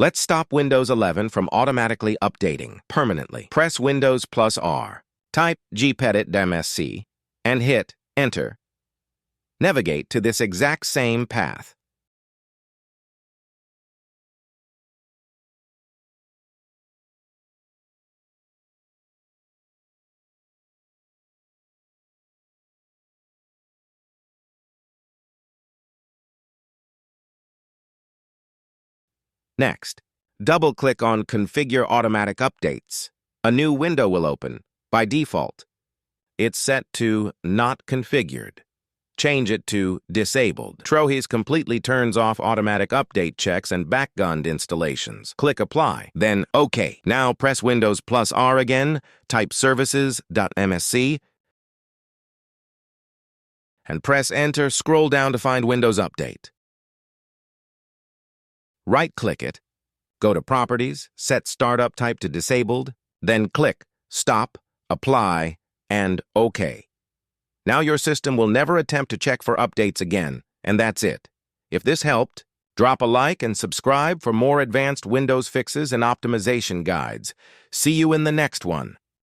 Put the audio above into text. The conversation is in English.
Let's stop Windows 11 from automatically updating permanently. Press Windows plus R, type gpedit-msc, and hit Enter. Navigate to this exact same path. Next, double-click on Configure Automatic Updates. A new window will open. By default, it's set to Not Configured. Change it to Disabled. Trohes completely turns off automatic update checks and backgunned installations. Click Apply, then OK. Now press Windows plus R again, type services.msc, and press Enter. Scroll down to find Windows Update. Right-click it, go to Properties, set Startup Type to Disabled, then click Stop, Apply, and OK. Now your system will never attempt to check for updates again, and that's it. If this helped, drop a like and subscribe for more advanced Windows fixes and optimization guides. See you in the next one.